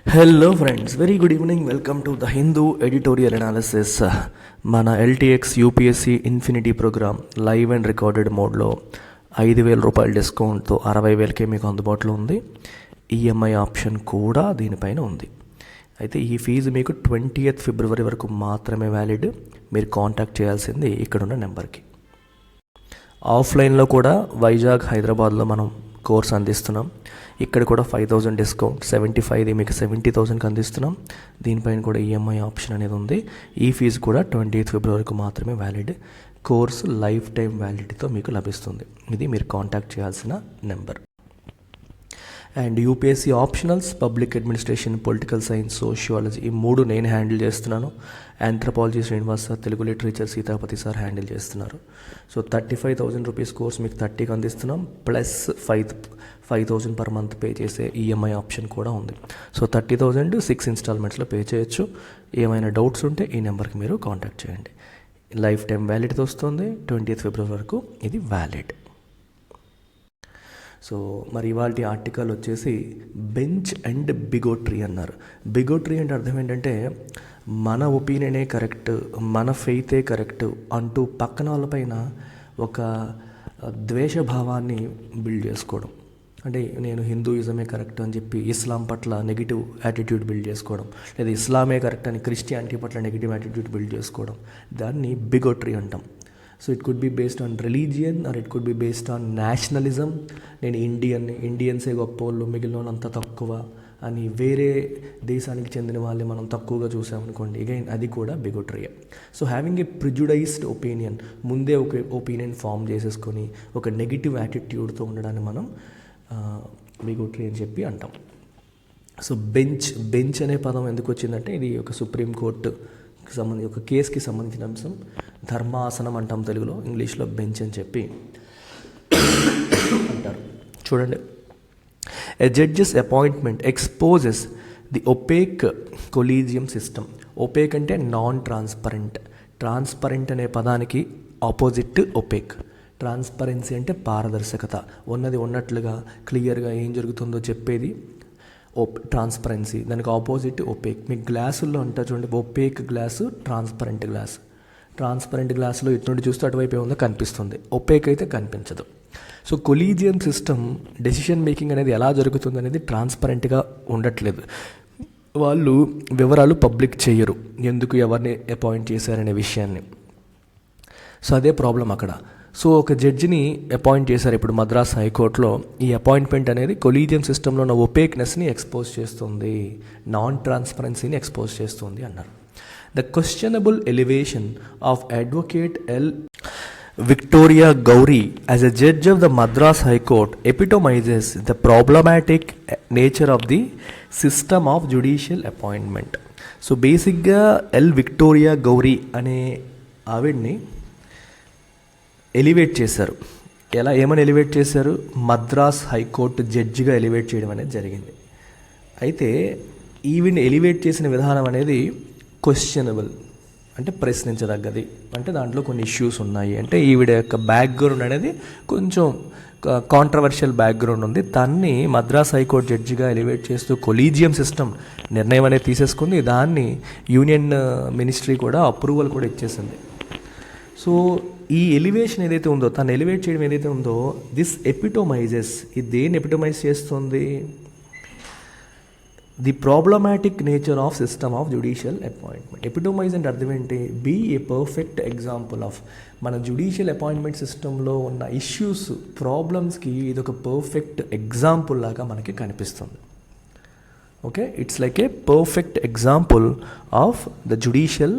Hello friends, very good evening. Welcome to the Hindu editorial analysis. మన LTX UPSC infinity programme live and recorded మోడ్లో 5,000 రూపాయల డిస్కౌంట్తో 60,000కే మీకు అందుబాటులో ఉంది. ఈఎంఐ ఆప్షన్ కూడా దీనిపైన ఉంది. అయితే ఈ ఫీజు మీకు 20th ఫిబ్రవరి వరకు మాత్రమే వ్యాలిడ్. మీరు కాంటాక్ట్ చేయాల్సింది ఇక్కడున్న నెంబర్కి. ఆఫ్లైన్లో కూడా వైజాగ్, హైదరాబాద్లో మనం కోర్స్ అందిస్తున్నాం. ఇక్కడ కూడా 5,000 డిస్కౌంట్, 75 మీకు 70,000కి అందిస్తున్నాం. దీనిపైన కూడా ఈఎంఐ ఆప్షన్ అనేది ఉంది. ఈ ఫీజు కూడా 20th ఫిబ్రవరికి మాత్రమే వ్యాలిడ్. కోర్సు లైఫ్ టైం వ్యాలిడిటీతో మీకు లభిస్తుంది. ఇది మీరు కాంటాక్ట్ చేయాల్సిన number. And UPSC optionals, public administration, political science, sociology ఈ 3 నేను హ్యాండిల్ చేస్తున్నాను. Anthropology Srinivas sir, Telugu literature Seethapathi sir handle చేస్తున్నారు. సో 35,000 రూపీస్ కోర్స్ మీకు 30కి అందిస్తున్నాం. ప్లస్ 5,000 పర్ మంత్ పే చేసే ఈఎంఐ ఆప్షన్ కూడా ఉంది. సో 30,000 6 ఇన్స్టాల్మెంట్స్లో పే చేయొచ్చు. ఏమైనా డౌట్స్ ఉంటే ఈ నెంబర్కి మీరు కాంటాక్ట్ చేయండి. లైఫ్ టైం వ్యాలిడిటీ వస్తుంది. 20th ఫిబ్రవరి వరకు ఇది వ్యాలిడ్. సో మరి ఇవాళ ఆర్టికల్ వచ్చేసి బెంచ్ అండ్ బిగోట్రీ అన్నారు. బిగోట్రీ అంటే అర్థం ఏంటంటే మన ఒపీనియనే కరెక్ట్, మన ఫెయితే కరెక్ట్ అంటూ పక్కన వాళ్ళపైన ఒక ద్వేషభావాన్ని బిల్డ్ చేసుకోవడం. అంటే నేను హిందూయిజమే కరెక్ట్ అని చెప్పి ఇస్లాం పట్ల నెగిటివ్ యాటిట్యూడ్ బిల్డ్ చేసుకోవడం, లేదా ఇస్లామే కరెక్ట్ అని క్రిస్టియానిటీ పట్ల నెగిటివ్ యాటిట్యూడ్ బిల్డ్ చేసుకోవడం, దాన్ని బిగోట్రీ అంటాం. So it could be based on religion are it could be based on nationalism. నేను ఇండియన్సే గొప్ప వాళ్ళు, మిగిలిన వాళ్ళు అంత తక్కువ అని వేరే దేశానికి చెందిన వాళ్ళని మనం తక్కువగా చూసామనుకోండి, అగైన్ అది కూడా బిగోట్రీయే. సో హ్యావింగ్ ఏ ప్రిజుడైజ్డ్ ఒపీనియన్, ముందే ఒక ఒపీనియన్ ఫామ్ చేసేసుకొని ఒక నెగిటివ్ యాటిట్యూడ్తో ఉండడాన్ని మనం బిగోట్రీ అని చెప్పి అంటాం. సో బెంచ్ అనే పదం ఎందుకు వచ్చిందంటే ఇది ఒక సుప్రీంకోర్టుకి సంబంధించి ఒక కేసుకి సంబంధించిన అంశం. ధర్మాసనం అంటాం తెలుగులో, ఇంగ్లీష్లో బెంచ్ అని చెప్పి అంటారు. చూడండి, a judges appointment exposes the opaque collegium system. Opaque అంటే నాన్ ట్రాన్స్పరెంట్. ట్రాన్స్పరెంట్ అనే పదానికి ఆపోజిట్ ఒపేక్. ట్రాన్స్పరెన్సీ అంటే పారదర్శకత, ఉన్నది ఉన్నట్లుగా క్లియర్గా ఏం జరుగుతుందో చెప్పేది ట్రాన్స్పరెన్సీ. దానికి ఆపోజిట్ ఒపేక్. మీ గ్లాసుల్లో అంటారు చూడండి, opaque glass, transparent glass. Transparent గ్లాసులో ఎటువంటి చూస్తే అటువైపు ఏముందో కనిపిస్తుంది, ఒపేక్ అయితే కనిపించదు. So collegium system decision making అనేది ఎలా జరుగుతుంది అనేది ట్రాన్స్పరెంట్గా ఉండట్లేదు. వాళ్ళు వివరాలు పబ్లిక్ చేయరు, ఎందుకు ఎవరిని అపాయింట్ చేశారనే విషయాన్ని. సో అదే ప్రాబ్లం అక్కడ. సో ఒక జడ్జిని అపాయింట్ చేశారు ఇప్పుడు మద్రాస్ హైకోర్టులో. ఈ అపాయింట్మెంట్ అనేది కొలీజియం సిస్టంలో ఉన్న ఒపేక్నెస్ని ఎక్స్పోజ్ చేస్తుంది, నాన్ ట్రాన్స్పరెన్సీని ఎక్స్పోజ్ చేస్తుంది అన్నారు. The questionable elevation of advocate L Victoria Gowri as a judge of the Madras High Court epitomizes the problematic nature of the system of judicial appointment. So బేసిక్గా Victoria Gauri అనే ఆవిడ్ని elevate చేశారు. ఏమని elevate చేశారు? Madras high court జడ్జిగా elevate చేయడం అనేది జరిగింది. అయితే ఈవిడ్ని ఎలివేట్ చేసిన విధానం అనేది క్వశ్చనబుల్, అంటే ప్రశ్నించదగ్గది. అంటే దాంట్లో కొన్ని ఇష్యూస్ ఉన్నాయి. అంటే ఈవిడ యొక్క బ్యాక్గ్రౌండ్ అనేది కొంచెం కాంట్రవర్షియల్ బ్యాక్గ్రౌండ్ ఉంది. దాన్ని మద్రాస్ హైకోర్టు జడ్జిగా ఎలివేట్ చేస్తూ కొలీజియం సిస్టమ్ నిర్ణయం అనేది తీసేసుకుంది. దాన్ని యూనియన్ మినిస్ట్రీ కూడా అప్రూవల్ కూడా ఇచ్చేసింది. సో ఈ ఎలివేషన్ ఏదైతే ఉందో, తను ఎలివేట్ చేయడం ఏదైతే ఉందో, దిస్ ఎపిటోమైజెస్, ఇది దేన్ని ఎపిటోమైజ్ చేస్తుంది? The problematic nature of system of judicial appointment. Epitomise అంటే అర్థం ఏంటి? Be a perfect example of మన జ్యుడిషియల్ అపాయింట్మెంట్ సిస్టంలో ఉన్న ఇష్యూస్, ప్రాబ్లమ్స్కి ఇది ఒక పర్ఫెక్ట్ ఎగ్జాంపుల్ లాగా మనకి కనిపిస్తుంది. Okay, it's like A perfect example of the judicial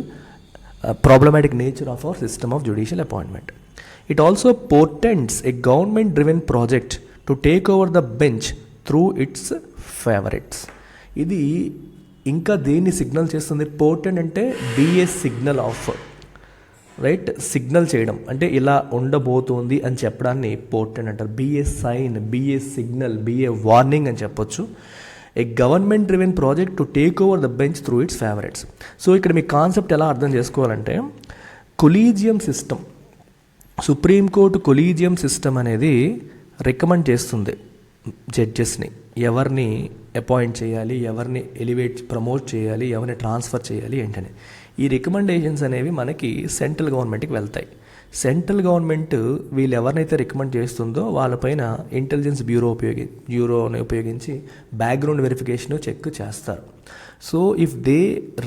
problematic nature of our system of judicial appointment. It also portends a government-driven project to take over the bench through its favorites. ఇది ఇంకా దేన్ని signal చేస్తుంది? Portent అంటే be a signal of, right? Signal చేయడం అంటే ఇలా ఉండబోతోంది అని చెప్పడాన్ని పోర్టెంట్ అంటారు. Be a sign, be a signal, be a warning అని చెప్పొచ్చు. A government driven project to take over the bench through its favourites. So ఇక్కడ మీ కాన్సెప్ట్ ఎలా అర్థం చేసుకోవాలంటే, collegium system, Supreme Court collegium system అనేది రికమెండ్ చేస్తుంది జడ్జెస్ని ఎవరిని అపాయింట్ చేయాలి, ఎవరిని ప్రమోట్ చేయాలి, ఎవరిని ట్రాన్స్ఫర్ చేయాలి ఏంటని. ఈ రికమెండేషన్స్ అనేవి మనకి సెంట్రల్ గవర్నమెంట్కి వెళ్తాయి. సెంట్రల్ గవర్నమెంట్ వీళ్ళు ఎవరినైతే రికమెండ్ చేస్తుందో వాళ్ళపైన ఇంటెలిజెన్స్ బ్యూరోని ఉపయోగించి బ్యాక్గ్రౌండ్ వెరిఫికేషన్ చెక్ చేస్తారు. So if they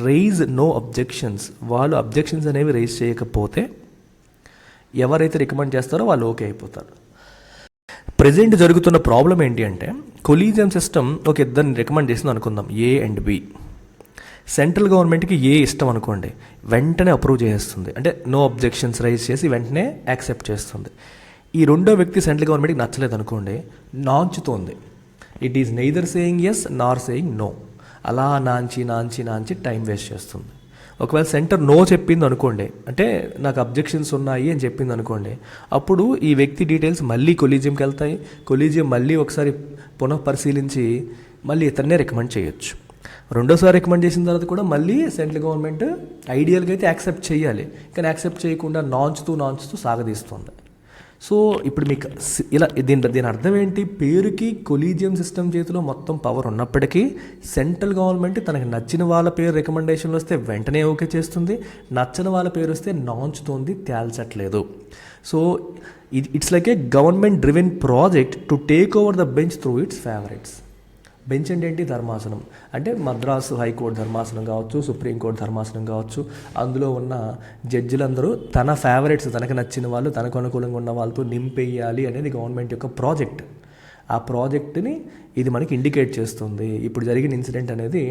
raise no objections, వాళ్ళు అబ్జెక్షన్స్ అనేవి రైజ్ చేయకపోతే ఎవరైతే రికమెండ్ చేస్తారో వాళ్ళు ఓకే అయిపోతారు. ప్రజెంట్ జరుగుతున్న ప్రాబ్లం ఏంటి అంటే, కొలీజియం సిస్టమ్ ఒక ఇద్దరిని రికమెండ్ చేసింది అనుకుందాం, ఏ అండ్ బి. సెంట్రల్ గవర్నమెంట్కి ఏ ఇష్టం అనుకోండి, వెంటనే అప్రూవ్ చేస్తుంది, అంటే నో అబ్జెక్షన్స్ రైజ్ చేసి వెంటనే యాక్సెప్ట్ చేస్తుంది. ఈ రెండో వ్యక్తి సెంట్రల్ గవర్నమెంట్కి నచ్చలేదు అనుకోండి, నాంచుతోంది. It is neither saying yes nor saying no. అలా నాంచి టైం వేస్ట్ చేస్తుంది. ఒకవేళ సెంటర్ నో చెప్పింది అనుకోండి, అంటే నాకు అబ్జెక్షన్స్ ఉన్నాయి అని చెప్పింది అనుకోండి, అప్పుడు ఈ వ్యక్తి డీటెయిల్స్ మళ్ళీ కొలీజియంకి వెళ్తాయి. కొలీజియం మళ్ళీ ఒకసారి పునఃపరిశీలించి మళ్ళీ ఇతన్నే రికమెండ్ చేయొచ్చు. రెండోసారి రికమెండ్ చేసిన తర్వాత కూడా మళ్ళీ సెంట్రల్ గవర్నమెంట్ ఐడియల్గా అయితే యాక్సెప్ట్ చేయాలి, కానీ యాక్సెప్ట్ చేయకుండా నాంచుతూ సాగదీస్తుంది. సో ఇప్పుడు మీకు ఇలా దీని అర్థం ఏంటి, పేరుకి కొలీజియం సిస్టమ్ చేతిలో మొత్తం పవర్ ఉన్నప్పటికీ సెంట్రల్ గవర్నమెంట్ తనకు నచ్చిన వాళ్ళ పేరు రికమెండేషన్లు వస్తే వెంటనే ఓకే చేస్తుంది, నచ్చని వాళ్ళ పేరు వస్తే నాంచుతోంది, తేల్చట్లేదు. So it's like a government driven project to take over the bench through its favourites. Bench అంటే ఏంటి, ధర్మాసనం. అంటే మద్రాసు హైకోర్టు ధర్మాసనం కావచ్చు, సుప్రీంకోర్టు ధర్మాసనం కావచ్చు, అందులో ఉన్న జడ్జిలందరూ తన ఫేవరెట్స్, తనకు నచ్చిన వాళ్ళు, తనకు అనుకూలంగా ఉన్న వాళ్ళతో నింపేయాలి అనేది గవర్నమెంట్ యొక్క ప్రాజెక్ట్. ఆ ప్రాజెక్ట్ని ఇది మనకి ఇండికేట్ చేస్తుంది. ఇప్పుడు జరిగిన ఇన్సిడెంట్ అనేది,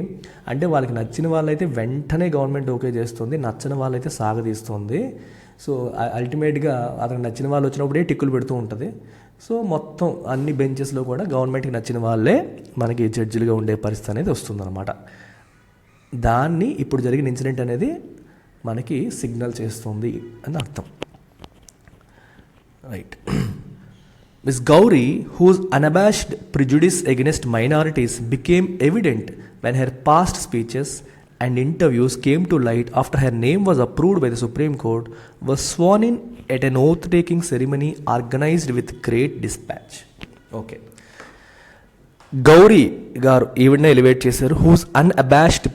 అంటే వాళ్ళకి నచ్చిన వాళ్ళైతే వెంటనే గవర్నమెంట్ ఓకే చేస్తుంది, నచ్చని వాళ్ళైతే సాగదీస్తుంది. సో అల్టిమేట్గా అతనికి నచ్చిన వాళ్ళు వచ్చినప్పుడే టిక్కులు పెడుతూ ఉంటుంది. సో మొత్తం అన్ని బెంచెస్లో కూడా గవర్నమెంట్కి నచ్చిన వాళ్ళే మనకి జడ్జిలుగా ఉండే పరిస్థితి అనేది వస్తుందన్నమాట. దాన్ని ఇప్పుడు జరిగిన ఇన్సిడెంట్ అనేది మనకి సిగ్నల్ చేస్తుంది అని అర్థం. Right. Miss Gauri, whose unabashed prejudice against minorities became evident when her past speeches and interviews came to light after her name was approved by the Supreme Court, was sworn in at an oath-taking ceremony organized with great dispatch. Okay. Gauri గారు ఈవిడనే elevate చేశారు. Who's అన్అబాష్డ్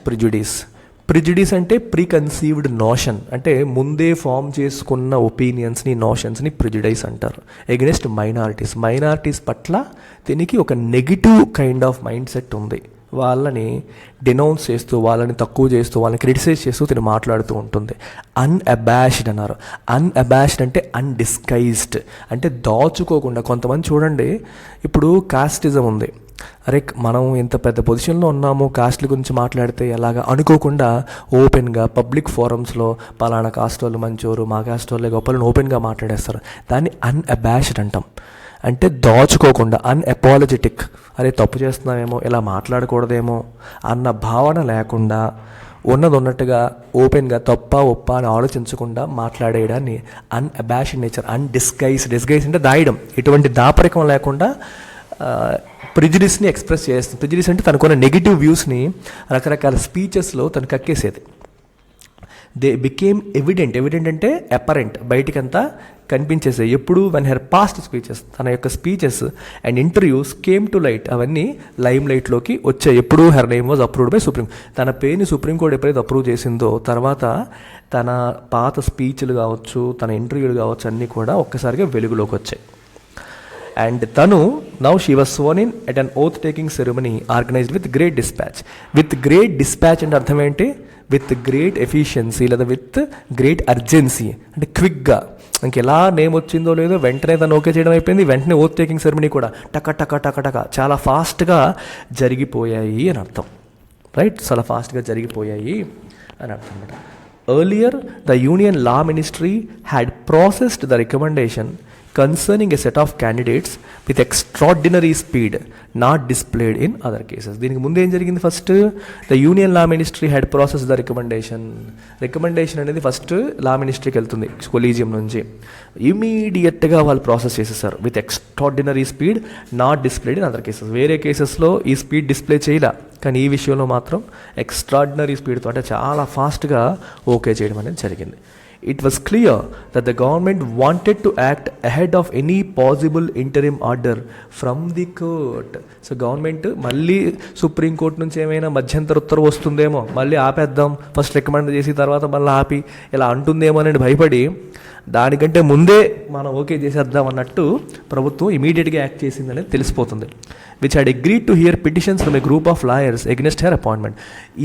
prejudice అంటే preconceived notion, అంటే ముందే form చేసుకున్న ఒపీనియన్స్ని, నోషన్స్ని prejudice అంటారు. Against minorities పట్ల దీనికి ఒక negative kind of mind set ఉంది. వాళ్ళని డినౌన్స్ చేస్తూ, వాళ్ళని తక్కువ చేస్తూ, వాళ్ళని క్రిటిసైజ్ చేస్తూ తిని మాట్లాడుతూ ఉంటుంది. అన్అబాష్డ్ అన్నారు. అన్అబాష్డ్ అంటే అన్డిస్గైజ్డ్, అంటే దాచుకోకుండా. కొంతమంది చూడండి, ఇప్పుడు కాస్టిజం ఉంది, అరే మనం ఇంత పెద్ద పొజిషన్లో ఉన్నాము, కాస్ట్ల గురించి మాట్లాడితే ఎలాగా అనుకోకుండా ఓపెన్గా పబ్లిక్ ఫోరమ్స్లో పలానా కాస్ట్ వాళ్ళు మంచోరు, మా కాస్ట్ వాళ్ళే గొప్పలను ఓపెన్గా మాట్లాడేస్తారు. దాన్ని అన్అబాష్డ్ అంటాం. అంటే దాచుకోకుండా, అన్అపాలజెటిక్, అరే తప్పు చేస్తున్నామేమో, ఇలా మాట్లాడకూడదేమో అన్న భావన లేకుండా, ఉన్నట్టుగా ఓపెన్గా తప్ప ఒప్ప అని ఆలోచించకుండా మాట్లాడేయడాన్ని అన్అబాష్డ్ నేచర్. డిస్గైజ్ అంటే దాయడం, ఎటువంటి దాపరికం లేకుండా ప్రిజుడిస్ని ఎక్స్ప్రెస్ చేస్తుంది. ప్రిజుడిస్ అంటే తనకున్న నెగిటివ్ వ్యూస్ని రకరకాల స్పీచెస్లో తను కక్కేసేది. దే బికేమ్ ఎవిడెంట్ అంటే అపరెంట్, బయటికంతా కనిపించేసాయి. ఎప్పుడు వెన్ హెర్ పాస్ట్ స్పీచెస్, తన యొక్క speeches and interviews came to light, అవన్నీ లైమ్ లైట్లోకి వచ్చాయి. ఎప్పుడు her name was approved by supreme. తన పేరుని సుప్రీంకోర్టు ఎప్పుడైతే అప్రూవ్ చేసిందో తర్వాత తన పాత స్పీచ్లు కావచ్చు, తన ఇంటర్వ్యూలు కావచ్చు, అన్నీ కూడా ఒక్కసారిగా వెలుగులోకి వచ్చాయి. అండ్ తను now she was sworn in at an oath taking ceremony organised with great dispatch అంటే అర్థం ఏంటి, విత్ గ్రేట్ ఎఫిషియన్సీ లేదా విత్ గ్రేట్ అర్జెన్సీ, అంటే క్విక్గా. ఇంకెలా నేమ్ వచ్చిందో లేదో వెంటనే తను ఓకే చేయడం అయిపోయింది. వెంటనే ఓత్ టేకింగ్ సెరమనీ కూడా టక చాలా ఫాస్ట్గా జరిగిపోయాయి అని అర్థం. రైట్, చాలా ఫాస్ట్గా జరిగిపోయాయి అని అర్థం అనమాట. Earlier the union law ministry had processed the recommendation concerning a set of candidates with extraordinary speed not displayed in other cases. దీనికి ముందు ఏం జరిగింది, first the union law ministry had process the recommendation అనేది first లా మినిస్ట్రీకి వెళ్తుంది collegium నుంచి. ఇమీడియట్గా వాళ్ళు process చేసేసారు. With extraordinary speed not displayed in other cases. వేరే కేసెస్లో ఈ స్పీడ్ డిస్ప్లే చేయలే, కానీ ఈ విషయంలో మాత్రం ఎక్స్ట్రాడినరీ స్పీడ్తో, అంటే చాలా ఫాస్ట్గా ఓకే చేయడం అనేది జరిగింది. It was clear that the government wanted to act ahead of any possible interim order from the court. So government మళ్ళీ సుప్రీంకోర్టు నుంచి ఏమైనా మధ్యంతర ఉత్తర్వు వస్తుందేమో, మళ్ళీ ఆపేద్దాం, ఫస్ట్ రికమెండ్ చేసి తర్వాత మళ్ళీ ఆపి ఇలా అంటుందేమో అని భయపడి దానికంటే ముందే మనం ఓకే చేసేద్దాం అన్నట్టు ప్రభుత్వం ఇమీడియట్గా యాక్ట్ చేసిందనేది తెలిసిపోతుంది. Which had agreed to hear petitions from a group of lawyers against her appointment.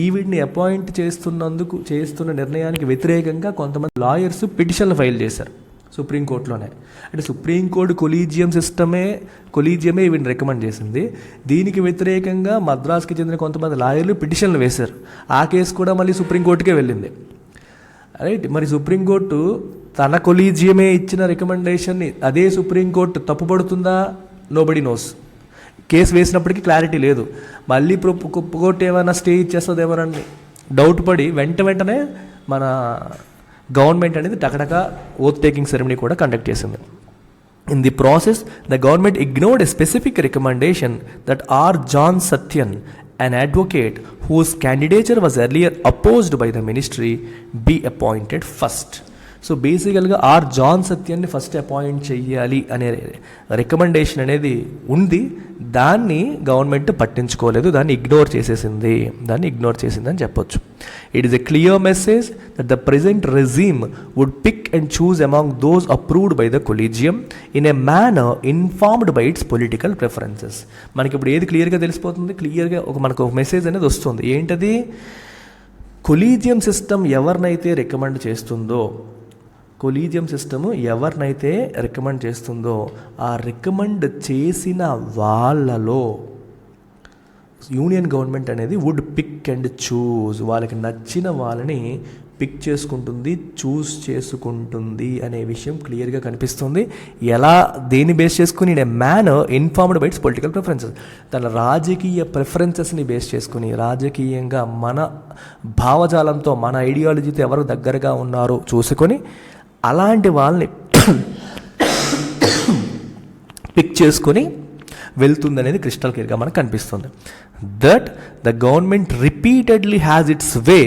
ఈవిడ్ని అపాయింట్ చేస్తున్న నిర్ణయానికి వ్యతిరేకంగా కొంతమంది లాయర్స్ పిటిషన్లు ఫైల్ చేశారు సుప్రీంకోర్టులోనే. అంటే సుప్రీంకోర్టు కొలీజియమే వీడిని రికమెండ్ చేసింది. దీనికి వ్యతిరేకంగా మద్రాస్కి చెందిన కొంతమంది లాయర్లు పిటిషన్లు వేశారు. ఆ కేసు కూడా మళ్ళీ సుప్రీంకోర్టుకే వెళ్ళింది. రైట్, మరి సుప్రీంకోర్టు తన కొలీజియమే ఇచ్చిన రికమెండేషన్ని అదే సుప్రీంకోర్టు తప్పుపడుతుందా? Nobody knows. కేసు వేసినప్పటికీ క్లారిటీ లేదు. మళ్ళీ కోర్టు ఏమైనా స్టే ఇచ్చేస్తుందేమోనని డౌట్ పడి వెంటనే మన గవర్నమెంట్ అనేది టకటక ఓత్ టేకింగ్ సెరమనీ కూడా కండక్ట్ చేసింది. In the process, the government ignored a specific recommendation that R. John Satyan, an advocate whose candidature was earlier opposed by the ministry, be appointed first. So బేసికల్గా are John సత్యాన్ని first appoint చెయ్యాలి అనే recommendation అనేది ఉంది. దాన్ని government పట్టించుకోలేదు, దాన్ని ignore చేసింది అని చెప్పొచ్చు. It is a clear message that the present regime would pick and choose among those approved by the collegium in a manner informed by its political preferences. మనకి ఇప్పుడు ఏది క్లియర్గా తెలిసిపోతుంది? క్లియర్గా మనకు ఒక మెసేజ్ అనేది వస్తుంది. ఏంటది? కొలీజియం సిస్టమ్ ఎవరినైతే రికమెండ్ చేస్తుందో ఆ రికమెండ్ చేసిన వాళ్ళలో యూనియన్ గవర్నమెంట్ అనేది వుడ్ పిక్ అండ్ చూజ్, వాళ్ళకి నచ్చిన వాళ్ళని పిక్ చేసుకుంటుంది, చూస్ చేసుకుంటుంది అనే విషయం క్లియర్గా కనిపిస్తుంది. ఎలా, దేన్ని బేస్ చేసుకుని? In a manner informed by its political preferences. తన రాజకీయ ప్రిఫరెన్సెస్ని బేస్ చేసుకుని, రాజకీయంగా మన భావజాలంతో, మన ఐడియాలజీతో ఎవరు దగ్గరగా ఉన్నారో చూసుకొని అలాంటి వాళ్ళని పిక్ చేసుకొని వెళ్తుంది అనేది క్రిస్టల్ క్లియర్గా మనకు కనిపిస్తుంది. That the government repeatedly has its way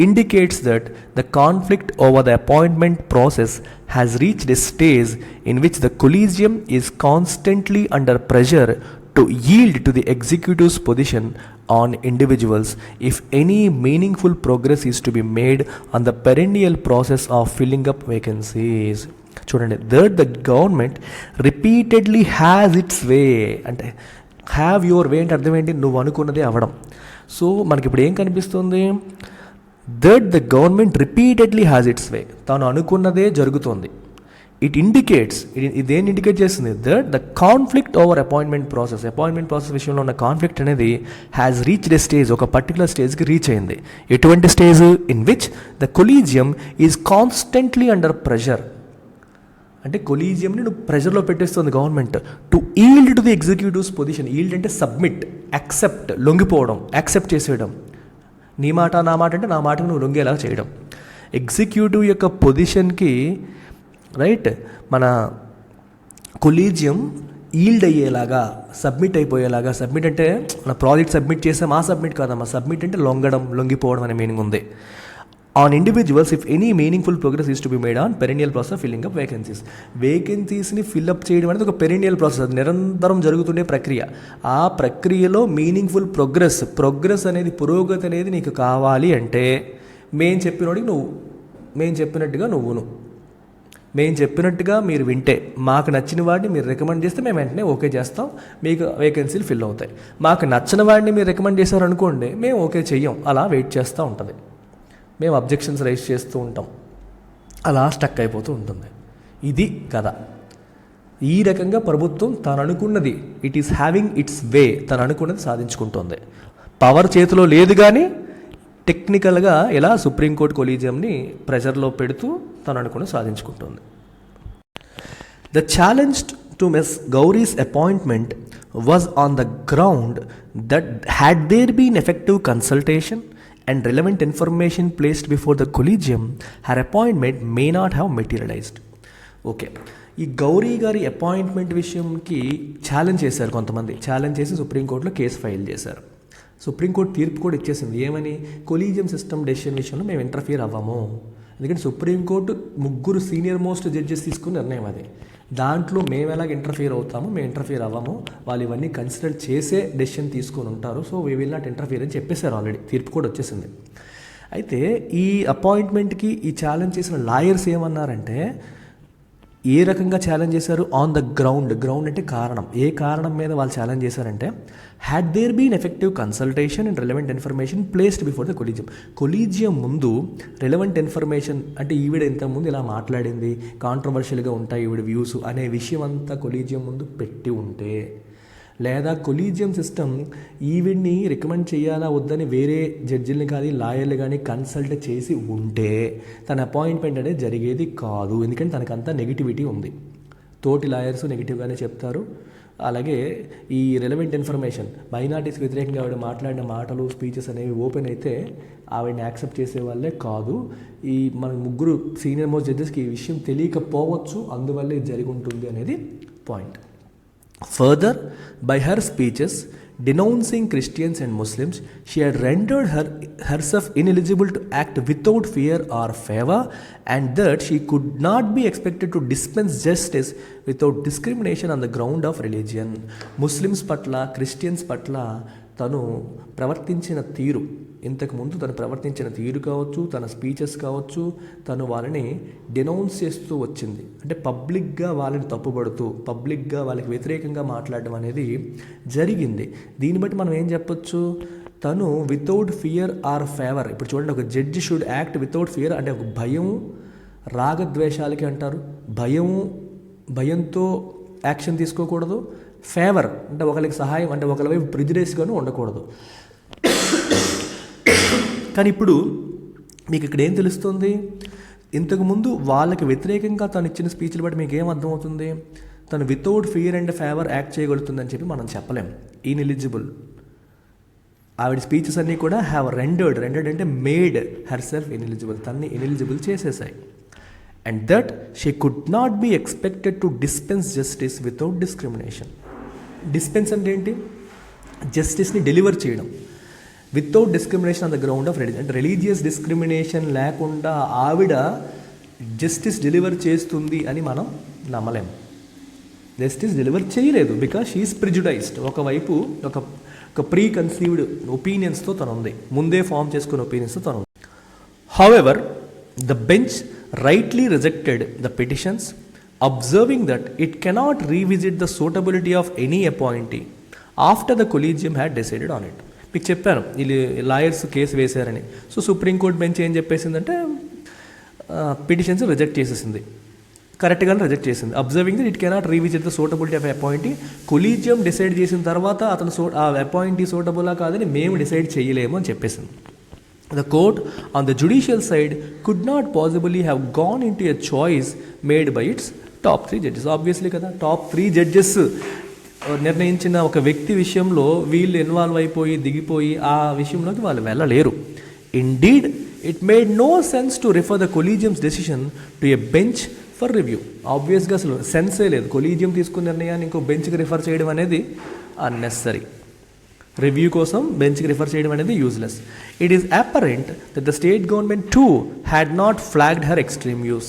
indicates that the conflict over the appointment process has reached a stage in which the collegium is constantly under pressure to yield to the executive's position on individuals if any meaningful progress is to be made on the perennial process of filling up vacancies. చూడండి, that the government repeatedly has its way. అంటే have your way అంటే అర్థం ఏంటి? నువ్వు అనుకున్నదే అవ్వడం. So మనకి ఇప్పుడు ఏం కనిపిస్తుంది? That the government repeatedly has its way, తాను అనుకున్నదే జరుగుతోంది. ఇదేం ఇండికేట్ చేస్తుంది? That the conflict over appointment process విషయంలో ఉన్న కాన్ఫ్లిక్ట్ అనేది హ్యాస్ రీచ్డ్ ఎ స్టేజ్, ఒక పర్టికులర్ స్టేజ్కి రీచ్ అయింది. ఎటువంటి స్టేజ్? In which the collegium is constantly under pressure. అంటే కొలీజియంని నువ్వు ప్రెషర్లో పెట్టేస్తుంది government to yield to the executive's position. Yield అంటే సబ్మిట్, యాక్సెప్ట్, లొంగిపోవడం, యాక్సెప్ట్ చేసేయడం. నీ మాట నా మాట అంటే నా మాటకు నువ్వు లొంగేలా చేయడం. ఎగ్జిక్యూటివ్ యొక్క పొజిషన్కి రైట్ మన కొలీజియం ఈల్డ్ అయ్యేలాగా, సబ్మిట్ అయిపోయేలాగా. సబ్మిట్ అంటే మన ప్రాజెక్ట్ సబ్మిట్ చేసాం, ఆ సబ్మిట్ కాదమ్మా. సబ్మిట్ అంటే లొంగిపోవడం అనే మీనింగ్ ఉంది. On individuals if any meaningful progress is to be made on perennial process of filling up వేకెన్సీస్ని ఫిల్అప్ చేయడం అనేది ఒక పెరెనియల్ ప్రాసెస్, అది నిరంతరం జరుగుతుండే ప్రక్రియ. ఆ ప్రక్రియలో మీనింగ్ఫుల్ ప్రోగ్రెస్ అనేది, పురోగతి అనేది నీకు కావాలి అంటే మేము చెప్పినట్టుగా మీరు వింటే, మాకు నచ్చిన వాడిని మీరు రికమెండ్ చేస్తే మేము వెంటనే ఓకే చేస్తాం, మీకు వేకెన్సీలు ఫిల్ అవుతాయి. మాకు నచ్చిన వాడిని మీరు రికమెండ్ చేశారనుకోండి, మేము ఓకే చెయ్యం, అలా వెయిట్ చేస్తూ ఉంటుంది. మేము అబ్జెక్షన్స్ రైజ్ చేస్తూ ఉంటాం, అలా స్టక్ అయిపోతూ ఉంటుంది. ఇది కదా. ఈ రకంగా ప్రభుత్వం తను అనుకున్నది, ఇట్ ఈస్ హ్యావింగ్ ఇట్స్ వే, తను అనుకున్నది సాధించుకుంటుంది. పవర్ చేతిలో లేదు కానీ టెక్నికల్గా ఇలా సుప్రీంకోర్టు కొలీజియంని ప్రెషర్లో పెడుతూ తను అనుకున్నది సాధించుకుంటుంది. The challenge to miss Gauri's appointment was on the ground that had there been effective consultation and relevant information placed before the collegium, her appointment may not have materialized. Okay, ఈ గౌరీ గారి అపాయింట్మెంట్ విషయంకి ఛాలెంజ్ చేశారు కొంతమంది. Challenge చేసి సుప్రీంకోర్టులో case file చేశారు. Supreme court తీర్పు కూడా ఇచ్చేసింది. ఏమని? కొలీజియం సిస్టమ్ డెసిషన్ విషయంలో మేము ఇంటర్ఫియర్ అవ్వము, ఎందుకంటే సుప్రీంకోర్టు 3 సీనియర్ మోస్ట్ జడ్జెస్ తీసుకున్న నిర్ణయం అది. దాంట్లో మేము ఎలాగ ఇంటర్ఫియర్ అవుతాము, మేము ఇంటర్ఫియర్ అవ్వము, వాళ్ళు ఇవన్నీ కన్సిడర్ చేసే డెసిషన్ తీసుకొని ఉంటారు, so we will not interfere అని చెప్పేశారు. ఆల్రెడీ తీర్పు కూడా వచ్చేసింది. అయితే ఈ అపాయింట్మెంట్కి ఈ ఛాలెంజ్ చేసిన లాయర్స్ ఏమన్నారంటే, ఏ రకంగా ఛాలెంజ్ చేశారు? ఆన్ ద గ్రౌండ్ అంటే కారణం. ఏ కారణం మీద వాళ్ళు ఛాలెంజ్ చేశారంటే, had there been effective consultation and relevant information placed before the collegium ముందు రిలవెంట్ ఇన్ఫర్మేషన్ అంటే ఈవిడ ఇంతకుముందు ఇలా మాట్లాడింది, కాంట్రవర్షియల్గా ఉంటాయి ఈవిడ వ్యూస్ అనే విషయం అంతా కొలీజియం ముందు పెట్టి ఉంటే, లేదా కొలీజియం సిస్టమ్ ఈవిడ్ని రికమెండ్ చేయాలా వద్దని వేరే జడ్జిల్ని కానీ లాయర్లు కానీ కన్సల్ట్ చేసి ఉంటే తన అపాయింట్మెంట్ అనేది జరిగేది కాదు. ఎందుకంటే తనకంతా నెగిటివిటీ ఉంది. తోటి లాయర్స్ నెగిటివ్గానే చెప్తారు. అలాగే ఈ రిలవెంట్ ఇన్ఫర్మేషన్ మైనారిటీస్కి వ్యతిరేకంగా ఆవిడ మాట్లాడిన మాటలు, స్పీచెస్ అనేవి ఓపెన్ అయితే ఆవిడని యాక్సెప్ట్ చేసే వాళ్ళే కాదు. ఈ మన 3 సీనియర్ మోస్ట్ జడ్జెస్కి ఈ విషయం తెలియకపోవచ్చు, అందువల్లే ఇది జరిగి ఉంటుంది అనేది point. Further, by her speeches denouncing Christians and Muslims, she had rendered herself ineligible to act without fear or favor, and that she could not be expected to dispense justice without discrimination on the ground of religion. Muslims patla, Christians patla తను ప్రవర్తించిన తీరు, ఇంతకుముందు తను ప్రవర్తించిన తీరు కావచ్చు, తన speeches కావచ్చు, తను వాళ్ళని డెనౌన్స్ చేస్తూ వచ్చింది. అంటే పబ్లిక్గా వాళ్ళని తప్పుపడుతూ, పబ్లిక్గా వాళ్ళకి వ్యతిరేకంగా మాట్లాడడం అనేది జరిగింది. దీన్ని బట్టి మనం ఏం చెప్పొచ్చు? తను వితౌట్ ఫియర్ ఆర్ ఫేవర్. ఇప్పుడు చూడండి, ఒక judge should act without fear అంటే ఒక భయం, రాగద్వేషాలకి అంటారు. భయంతో యాక్షన్ తీసుకోకూడదు. ఫేవర్ అంటే ఒకరికి సహాయం అంటే ఒకరి వైపు ప్రిజుడైస్గాను ఉండకూడదు. కానీ ఇప్పుడు మీకు ఇక్కడ ఏం తెలుస్తుంది? ఇంతకుముందు వాళ్ళకి వ్యతిరేకంగా తను ఇచ్చిన స్పీచ్లు బట్టి మీకు ఏం అర్థమవుతుంది? తను without fear and favour act చేయగలుగుతుందని చెప్పి మనం చెప్పలేం. ఇన్ఎలిజిబుల్. ఆవిడ స్పీచెస్ అన్నీ కూడా హ్యావ్ రెండర్డ్ అంటే మేడ్ హర్ సెల్ఫ్ ఇన్ఎలిజిబుల్, తన్ని ఇన్ఎలిజిబుల్ చేసేసాయి. And that she could not be expected to dispense justice without discrimination. Dispense అంటే ఏంటి? జస్టిస్ని డెలివర్ చేయడం. Without discrimination on the ground of religion. అంటే రిలీజియస్ డిస్క్రిమినేషన్ లేకుండా ఆవిడ జస్టిస్ డెలివర్ చేస్తుంది అని మనం నమ్మలేం. జస్టిస్ డెలివర్ చేయలేదు బికాజ్ షీఈస్ ప్రిజుడైజ్డ్. ఒకవైపు ఒక ప్రీ కన్సీవ్డ్ ఒపీనియన్స్తో తను ఉంది, ముందే ఫామ్ చేసుకున్న ఒపీనియన్స్తో తను ఉంది. However the bench rightly rejected the petitions, observing that it cannot revisit the suitability of any appointee after the collegium had decided on it. మీకు చెప్పాను వీళ్ళు లాయర్స్ కేసు వేశారని. సో సుప్రీంకోర్టు బెంచ్ ఏం చెప్పేసిందంటే పిటిషన్స్ రిజెక్ట్ చేసేసింది, కరెక్ట్గానే reject చేసింది. Observing that it cannot revisit the suitability of appointee. Collegium decide చేసిన తర్వాత అతను ఆ అపాయింటీ సూటబులా కాదని మేము డిసైడ్ చేయలేము అని చెప్పేసింది. The court on the judicial side could not possibly have gone into a choice made by its top 3 judges. Obviously కదా, టాప్ 3 జడ్జెస్ నిర్ణయించిన ఒక వ్యక్తి విషయంలో వీళ్ళు ఇన్వాల్వ్ అయిపోయి దిగిపోయి ఆ విషయంలోకి వాళ్ళు వెళ్ళలేరు. Indeed, it made no sense to refer the collegium's decision to a bench for review. ఆబ్వియస్గా అసలు సెన్సే లేదు. కొలీజియం తీసుకున్న నిర్ణయాన్ని ఇంకో బెంచ్కి రిఫర్ చేయడం అనేది అన్నెసరీ. రివ్యూ కోసం బెంచ్కి రిఫర్ చేయడం అనేది useless. It is apparent that the state government two had not flagged her extreme views.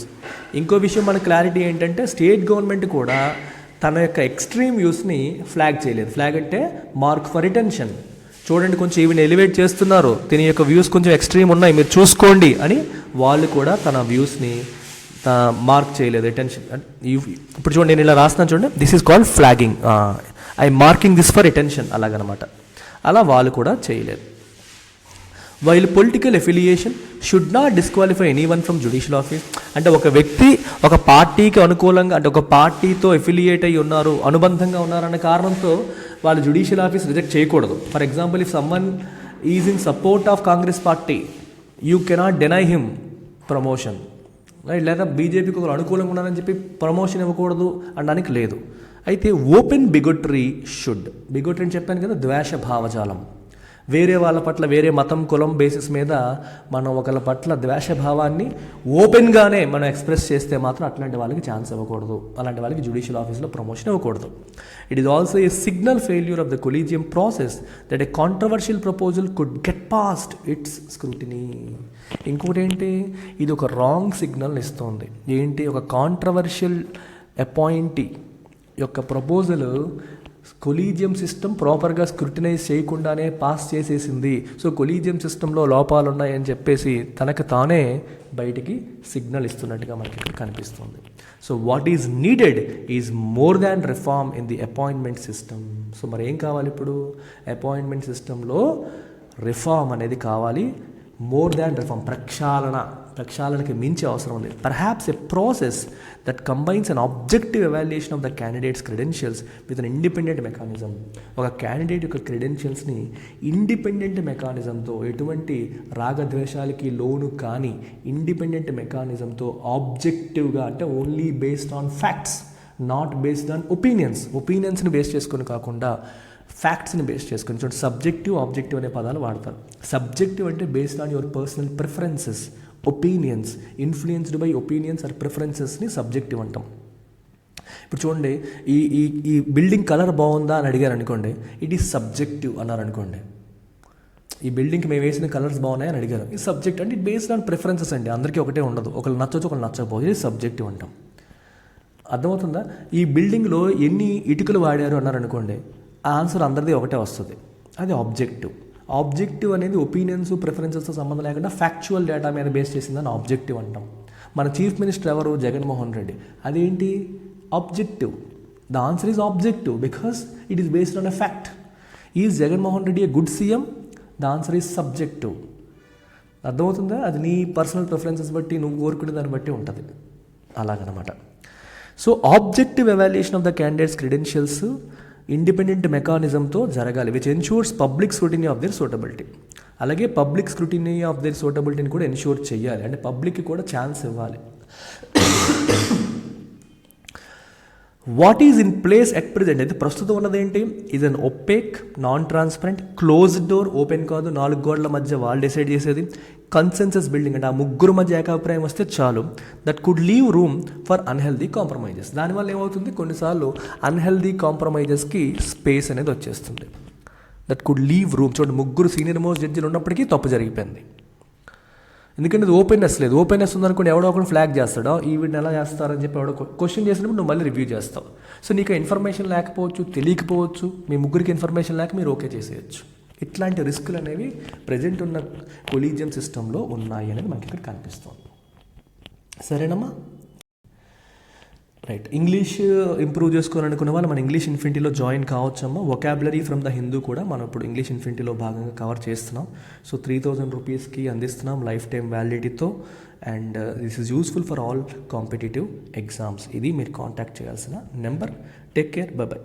ఇంకో విషయం మన క్లారిటీ ఏంటంటే స్టేట్ గవర్నమెంట్ కూడా తన యొక్క ఎక్స్ట్రీమ్ వ్యూస్ని ఫ్లాగ్ చేయలేదు. ఫ్లాగ్ అంటే మార్క్ ఫర్ అటెన్షన్. చూడండి, కొంచెం ఈవెన్ ఎలివేట్ చేస్తున్నారు, దీని యొక్క వ్యూస్ కొంచెం ఎక్స్ట్రీమ్ ఉన్నాయి, మీరు చూసుకోండి అని వాళ్ళు కూడా తన వ్యూస్ని మార్క్ చేయలేదు. అటెన్షన్. ఇప్పుడు చూడండి, నేను ఇలా రాస్తున్నాను చూడండి, this is called flagging, I marking this for attention అలాగనమాట. అలా వాళ్ళు కూడా చేయలేదు. While political affiliation should not disqualify anyone from judicial office. అంటే ఒక వ్యక్తి ఒక పార్టీకి అనుకూలంగా అంటే ఒక పార్టీతో ఎఫిలియేట్ అయ్యి ఉన్నారు, అనుబంధంగా ఉన్నారన్న కారణంతో వాళ్ళు జ్యుడిషియల్ ఆఫీస్ రిజెక్ట్ చేయకూడదు. For example, if someone is in support of Congress party, you cannot deny him promotion, right? లేదా బీజేపీకి ఒకరు అనుకూలంగా ఉన్నారని చెప్పి ప్రమోషన్ ఇవ్వకూడదు అనడానికి లేదు. అయితే ఓపెన్ బిగోటరీ షుడ్. బిగోటరీ అని చెప్పాను కదా, ద్వేష భావజాలం. వేరే వాళ్ళ పట్ల వేరే మతం కులం బేసిస్ మీద మనం ఒకళ్ళ పట్ల ద్వేషభావాన్ని ఓపెన్గానే మనం ఎక్స్ప్రెస్ చేస్తే మాత్రం అట్లాంటి వాళ్ళకి ఛాన్స్ ఇవ్వకూడదు, అలాంటి వాళ్ళకి జ్యుడిషియల్ ఆఫీస్లో ప్రమోషన్ ఇవ్వకూడదు. It is also a signal failure of the collegium process that A controversial proposal could get past it's scrutiny. ఇంకోటి ఏంటి, ఇది ఒక రాంగ్ సిగ్నల్ ఇస్తుంది. ఏంటి, ఒక కాంట్రవర్షియల్ అపాయింటీ యొక్క ప్రపోజల్ కొలీజియం సిస్టమ్ ప్రాపర్గా స్క్రూటినైజ్ చేయకుండానే పాస్ చేసేసింది. సో కొలీజియం సిస్టంలో లోపాలు ఉన్నాయని చెప్పేసి తనకు తానే బయటికి సిగ్నల్ ఇస్తున్నట్టుగా మనకి ఇక్కడ కనిపిస్తుంది. So what is needed is more than reform in the appointment system. So మరి ఏం కావాలి ఇప్పుడు, అపాయింట్మెంట్ సిస్టంలో రిఫార్మ్ అనేది కావాలి. మోర్ దాన్ రిఫార్మ్, ప్రక్షాళనకి మించి అవసరం ఉంది. Perhaps a process that combines an objective evaluation of the candidate's credentials with an independent mechanism. ఒక క్యాండిడేట్ యొక్క క్రెడెన్షియల్స్ని ఇండిపెండెంట్ మెకానిజంతో, ఎటువంటి రాగద్వేషాలకి లోను కానీ ఇండిపెండెంట్ మెకానిజంతో ఆబ్జెక్టివ్గా, అంటే only based on facts, not based on ఒపీనియన్స్ని బేస్ చేసుకొని కాకుండా ఫ్యాక్ట్స్ని బేస్ చేసుకొని. చూడండి, సబ్జెక్టివ్ ఆబ్జెక్టివ్ అనే పదాలు వాడతారు. సబ్జెక్టివ్ అంటే based on your personal preferences, opinions, influenced by opinions or ప్రిఫరెన్సెస్ని సబ్జెక్టివ్ అంటాం. ఇప్పుడు చూడండి, ఈ బిల్డింగ్ కలర్ బాగుందా అని అడిగారు అనుకోండి, ఇట్ ఈస్ సబ్జెక్టివ్ అన్నారు అనుకోండి. ఈ బిల్డింగ్కి మేము వేసిన కలర్స్ బాగున్నాయి అని అడిగారు, ఈ సబ్జెక్ట్ అంటే ఇట్ బేస్డ్ ఆన్ ప్రిఫరెన్సెస్ అండి. అందరికీ ఒకటే ఉండదు, ఒకళ్ళు నచ్చవచ్చు ఒకళ్ళు నచ్చకపోవచ్చు, ఇది సబ్జెక్టివ్ అంటాం. అర్థమవుతుందా? ఈ బిల్డింగ్లో ఎన్ని ఇటుకలు వాడారు అన్నారు అనుకోండి, ఆ ఆన్సర్ అందరిది ఒకటే వస్తుంది, అది ఆబ్జెక్టివ్. ఆబ్జెక్టివ్ అనేది ఒపీనియన్స్ ప్రిఫరెన్సెస్తో సంబంధం లేకుండా ఫ్యాక్చువల్ డేటా మీద బేస్ చేసిందని ఆబ్జెక్టివ్ అంటాం. మన చీఫ్ మినిస్టర్ ఎవరు? జగన్మోహన్ రెడ్డి. అదేంటి? Objective. The answer is objective because it is based on a fact. Is Jaganmohan Reddy a good CM? The answer is subjective. అర్థమవుతుందా? అది నీ పర్సనల్ ప్రిఫరెన్సెస్ బట్టి, నువ్వు కోరుకునే దాన్ని బట్టి ఉంటుంది. అలాగనమాట. So objective evaluation of the candidate's credentials independent మెకానిజంతో జరగాలి, which ensures public scrutiny of their suitability. అలాగే పబ్లిక్ స్క్రూటినీ ఆఫ్ దేర్ సూటబిలిటీని కూడా ఎన్ష్యూర్ చేయాలి, అంటే పబ్లిక్కి కూడా ఛాన్స్ ఇవ్వాలి. What is in place at present, అయితే ప్రస్తుతం ఉన్నదేంటి? Is an opaque, non transparent, closed door, open కాదు, 4 గోడల మధ్య వాళ్ళు డిసైడ్ చేసేది, కన్సెన్సస్ బిల్డింగ్, అంటే ఆ ముగ్గురు మధ్య ఏకాభిప్రాయం వస్తే చాలు. That could leave room for unhealthy compromises. దానివల్ల ఏమవుతుంది, కొన్నిసార్లు అన్హెల్దీ కాంప్రమైజెస్కి స్పేస్ అనేది వచ్చేస్తుంది. That could leave room. చూడండి, ముగ్గురు సీనియర్ మోస్ట్ జడ్జిలు ఉన్నప్పటికీ తప్పు జరిగిపోయింది, ఎందుకంటే అది ఓపెన్నెస్ లేదు. ఓపెన్నెస్ ఉందనుకోండి, ఎవడో ఒకడు ఫ్లాగ్ చేస్తాడో, ఈ వీడిని ఎలా చేస్తారని చెప్పి ఎవడో క్వశ్చన్ చేసినప్పుడు నువ్వు మళ్ళీ రివ్యూ చేస్తావు. సో నీకు ఇన్ఫర్మేషన్ లేకపోవచ్చు, తెలియకపోవచ్చు, మీ ముగ్గురికి ఇన్ఫర్మేషన్ లేక మీరు ఓకే చేసేయచ్చు. ఇట్లాంటి రిస్కులు అనేవి ప్రజెంట్ ఉన్న కొలీజియం సిస్టంలో ఉన్నాయి అనేది మనకి ఇక్కడ కనిపిస్తుంది. సరేనమ్మా? రైట్. ఇంగ్లీష్ ఇంప్రూవ్ చేసుకోవాలనుకున్న వాళ్ళు మన ఇంగ్లీష్ ఇన్ఫినిటీలో జాయిన్ కావచ్చమ్మా. వొకాబులరీ ఫ్రమ్ ద హిందూ కూడా మనం ఇప్పుడు ఇంగ్లీష్ ఇన్ఫినిటీలో భాగంగా కవర్ చేస్తున్నాం. సో 3000 రూపీస్కి అందిస్తున్నాం లైఫ్ టైం వ్యాలిడిటీతో. And this is useful for all competitive exams. ఇది మీరు కాంటాక్ట్ చేయాల్సిన number. Take care, bye by.